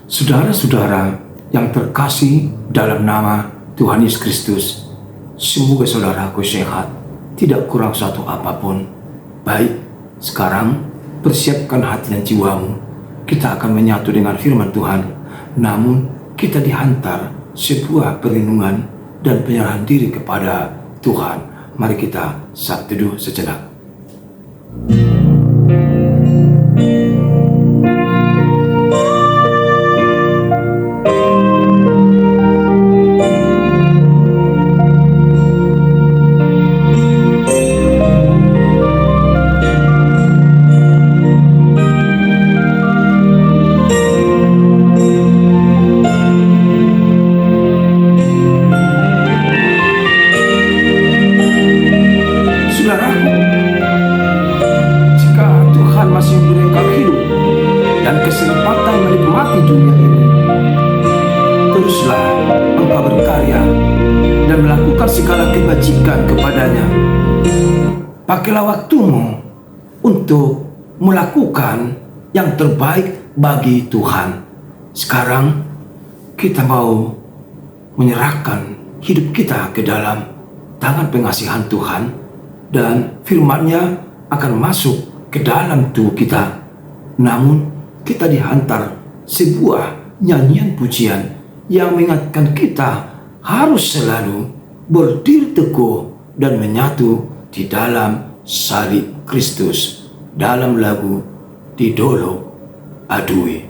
Saudara-saudara yang terkasih dalam nama Tuhan Yesus Kristus, semoga saudaraku sehat, tidak kurang satu apapun. Baik, sekarang persiapkan hati dan jiwamu. Kita akan menyatu dengan firman Tuhan, namun kita dihantar sebuah perlindungan dan penyerahan diri kepada Tuhan. Mari kita saat teduh sejenak. Segala kebajikan kepadanya. Pakailah waktumu untuk melakukan yang terbaik bagi Tuhan. Sekarang kita mau menyerahkan hidup kita ke dalam tangan pengasihan Tuhan, dan firman-Nya akan masuk ke dalam tubuh kita. Namun kita dihantar sebuah nyanyian pujian yang mengingatkan kita harus selalu berdiri teguh dan menyatu di dalam salib Kristus dalam lagu Didolo Adui.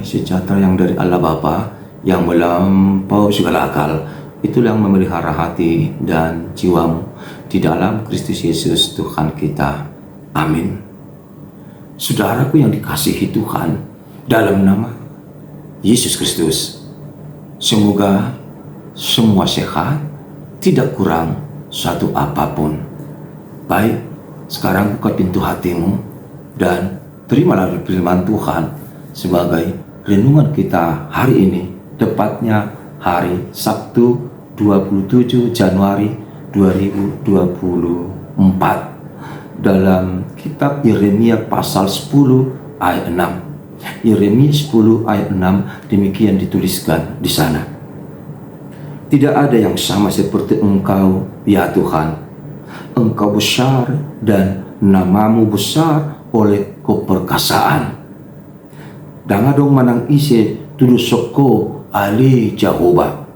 Sejahtera yang dari Allah Bapa yang melampaui segala akal, itulah yang memelihara hati dan jiwamu di dalam Kristus Yesus Tuhan kita. Amin. Saudaraku yang dikasihi Tuhan, dalam nama Yesus Kristus, semoga semua sehat, tidak kurang satu apapun. Baik, sekarang buka pintu hatimu dan terimalah firman Tuhan sebagai renungan kita hari ini, tepatnya hari Sabtu 27 Januari 2024, dalam kitab Yeremia pasal 10 ayat 6. Yeremia 10 ayat 6 demikian dituliskan di sana. Tidak ada yang sama seperti Engkau, ya Tuhan. Engkau besar dan namamu besar oleh keperkasaan. Dangadong manang ise tudu soko ali Jehovah.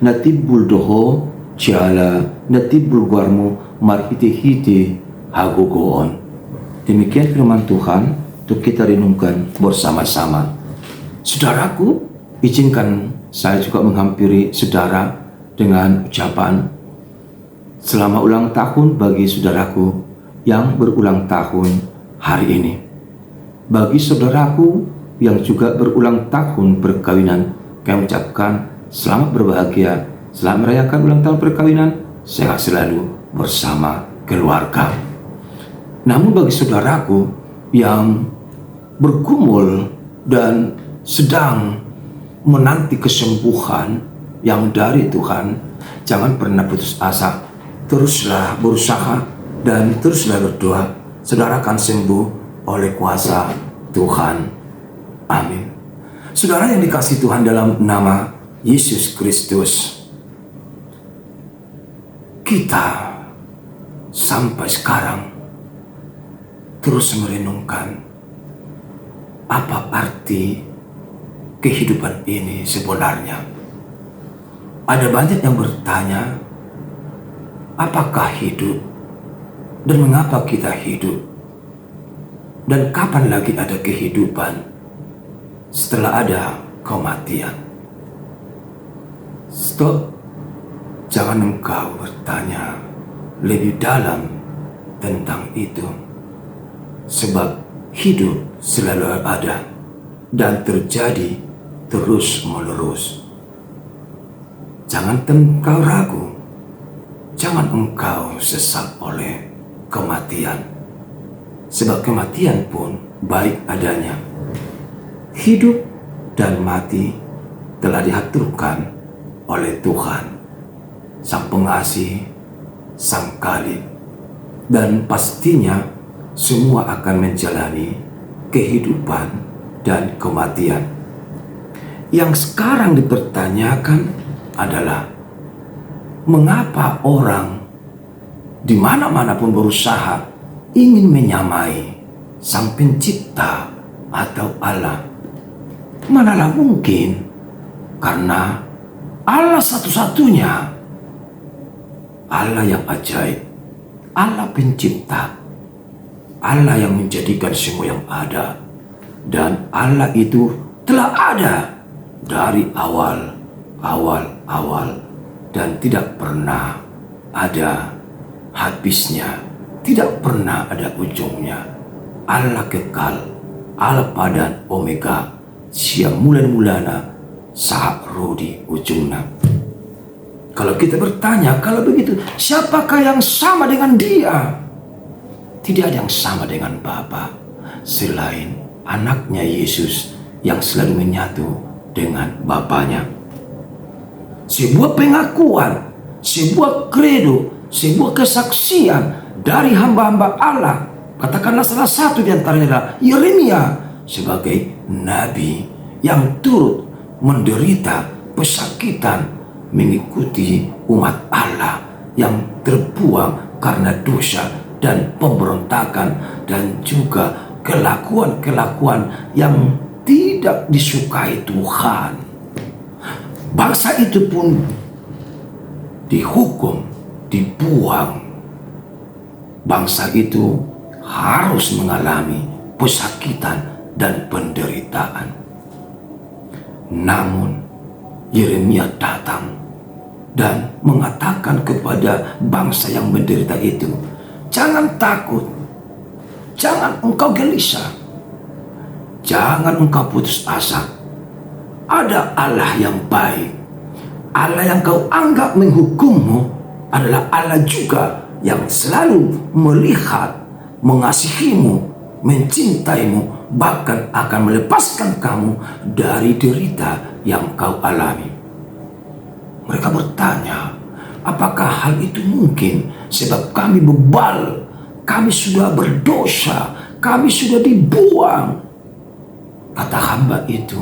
Natibul doho jala natibul guarmu marhiti-hiti hagogoon. Demikian firman Tuhan untuk kita renungkan bersama-sama. Saudaraku, izinkan saya juga menghampiri saudara dengan ucapan selamat ulang tahun bagi saudaraku yang berulang tahun hari ini. Bagi saudaraku yang juga berulang tahun perkawinan, kami ucapkan selamat berbahagia, selamat merayakan ulang tahun perkawinan, sehat selalu bersama keluarga. Namun bagi saudaraku yang bergumul dan sedang menanti kesembuhan yang dari Tuhan, jangan pernah putus asa. Teruslah berusaha dan teruslah berdoa. Saudara akan sembuh oleh kuasa Tuhan. Amin. Saudara yang dikasihi Tuhan dalam nama Yesus Kristus, kita sampai sekarang terus merenungkan apa arti kehidupan ini sebenarnya. Ada banyak yang bertanya, apakah hidup dan mengapa kita hidup, dan kapan lagi ada kehidupan setelah ada kematian. Stop, jangan engkau bertanya lebih dalam tentang itu, sebab hidup selalu ada dan terjadi terus menerus. Jangan engkau ragu, jangan engkau sesat oleh kematian, sebab kematian pun baik adanya. Hidup dan mati telah diaturkan oleh Tuhan, Sang Pengasih, Sang Khalid, dan pastinya semua akan menjalani kehidupan dan kematian. Yang sekarang dipertanyakan adalah mengapa orang di mana-mana pun berusaha ingin menyamai Sang Pencipta atau Allah. Manalah mungkin, karena Allah satu-satunya, Allah yang ajaib, Allah Pencipta, Allah yang menjadikan semua yang ada, dan Allah itu telah ada dari awal dan tidak pernah ada habisnya, tidak pernah ada ujungnya. Allah kekal, Alfa dan Omega, siang mulana saat rodi ujungna. Kalau kita bertanya, kalau begitu siapakah yang sama dengan Dia? Tidak ada yang sama dengan Bapa selain anaknya Yesus yang selalu menyatu dengan Bapanya. Sebuah pengakuan, sebuah kredo, sebuah kesaksian dari hamba-hamba Allah. Katakanlah salah satu di antaranya adalah Yeremia sebagai nabi yang turut menderita pesakitan mengikuti umat Allah yang terbuang karena dosa dan pemberontakan dan juga kelakuan-kelakuan yang tidak disukai Tuhan. Bangsa itu pun dihukum, dibuang. Bangsa itu harus mengalami pesakitan dan penderitaan. Namun Yeremia datang dan mengatakan kepada bangsa yang menderita itu, jangan takut, jangan engkau gelisah, jangan engkau putus asa. Ada Allah yang baik, Allah yang kau anggap menghukummu, adalah Allah juga yang selalu melihat, mengasihimu, mencintaimu, bahkan akan melepaskan kamu dari derita yang kau alami. Mereka bertanya, apakah hal itu mungkin? Sebab kami bebal, kami sudah berdosa, kami sudah dibuang. Kata hamba itu,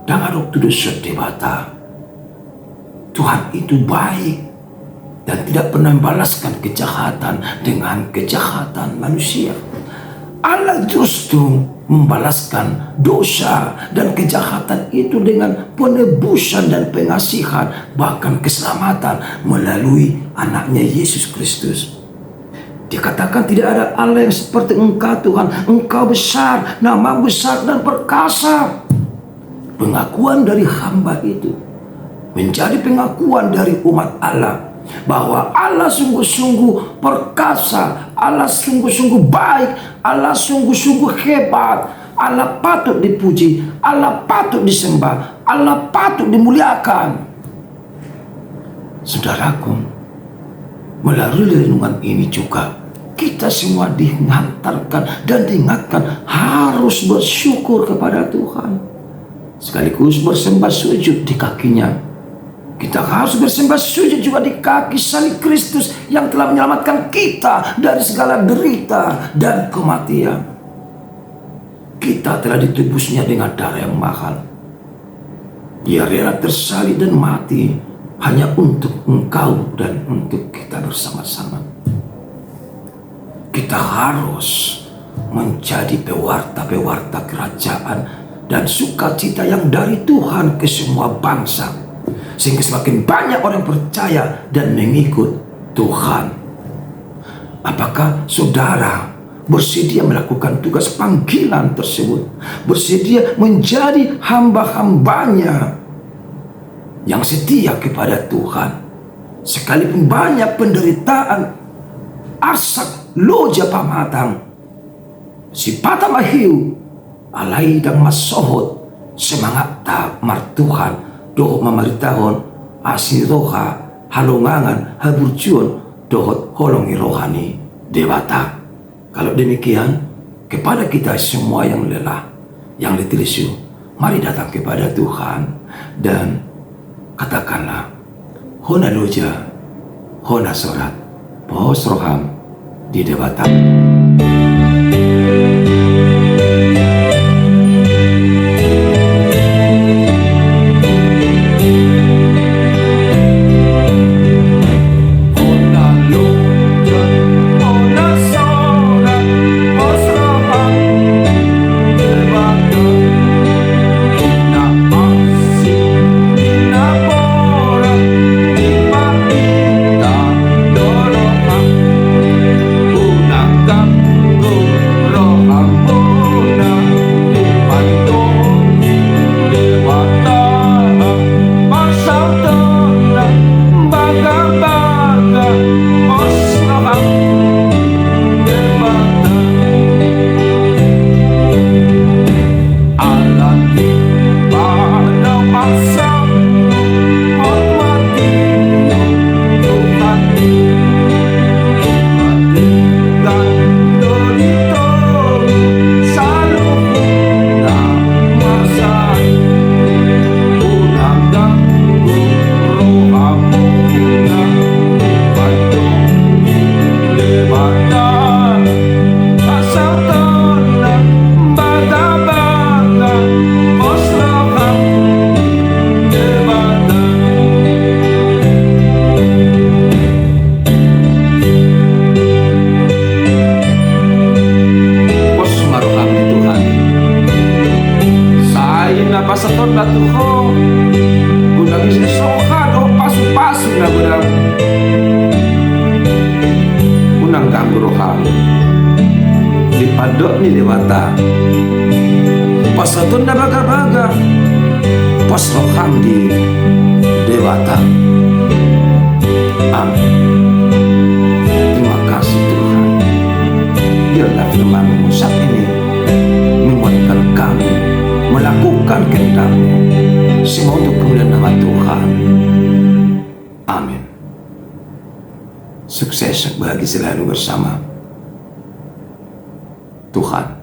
dengan waktu dosa debata, Tuhan itu baik dan tidak pernah membalaskan kejahatan dengan kejahatan manusia. Allah justru membalaskan dosa dan kejahatan itu dengan penebusan dan pengasihan, bahkan keselamatan melalui anaknya Yesus Kristus. Dikatakan tidak ada Allah yang seperti Engkau Tuhan, Engkau besar, nama besar dan perkasa. Pengakuan dari hamba itu menjadi pengakuan dari umat Allah bahwa Allah sungguh-sungguh perkasa, Allah sungguh-sungguh baik, Allah sungguh-sungguh hebat, Allah patut dipuji, Allah patut disembah, Allah patut dimuliakan. Saudaraku, melalui renungan ini juga kita semua dihantarkan dan diingatkan harus bersyukur kepada Tuhan, sekaligus bersembah sujud di kakinya. Kita harus bersembah sujud juga di kaki salib Kristus yang telah menyelamatkan kita dari segala derita dan kematian. Kita telah ditebusnya dengan darah yang mahal. Dia rela tersalib dan mati hanya untuk engkau dan untuk kita bersama-sama. Kita harus menjadi pewarta-pewarta kerajaan dan sukacita yang dari Tuhan ke semua bangsa, sehingga semakin banyak orang percaya dan mengikut Tuhan. Apakah saudara bersedia melakukan tugas panggilan tersebut? Bersedia menjadi hamba-hambanya yang setia kepada Tuhan, sekalipun banyak penderitaan, asak loja pamatang, sipata mahiu, alai dan masohot, semangat tak martuhan, doh mamaritahon asiroha halongangan haburjuon dohot holongi rohani dewata. Kalau demikian, kepada kita semua yang lelah, yang letih lesu, mari datang kepada Tuhan dan katakanlah, hona loja, hona sorat, pos roham di dewata. pasaton na tuho gunang isisokan o pasu-pasu na gunang kangguruhan di padok ni dewata pasaton na baga-baga pas roham di dewata. Amin. Terima kasih Tuhan, biarlah firman-Mu saat ini menguatkan kami melakukan kehendak-Mu, semua untuk kemuliaan nama Tuhan. Amin. Sukses bagi selalu bersama Tuhan.